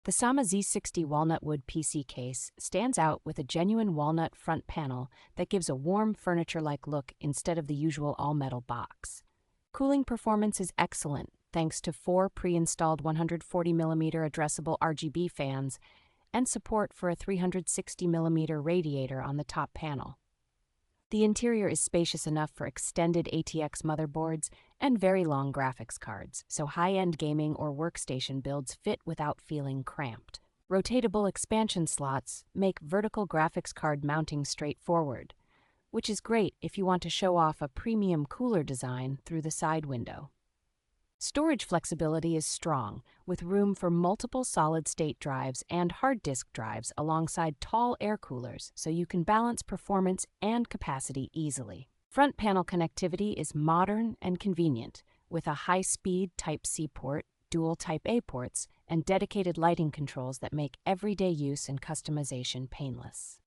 The SAMA Z60 Walnut wood PC case stands out with a genuine walnut front panel that gives a warm furniture-like look instead of the usual all-metal box. Cooling performance is excellent thanks to 4 pre-installed 140mm addressable RGB fans and support for a 360mm radiator on the top panel. The interior is spacious enough for extended ATX motherboards and very long graphics cards, so high-end gaming or workstation builds fit without feeling cramped. Rotatable expansion slots make vertical graphics card mounting straightforward, which is great if you want to show off a premium cooler design through the side window. Storage flexibility is strong, with room for multiple solid-state drives and hard disk drives alongside tall air coolers, so you can balance performance and capacity easily. Front panel connectivity is modern and convenient, with a high-speed Type-C port, dual Type-A ports, and dedicated lighting controls that make everyday use and customization painless.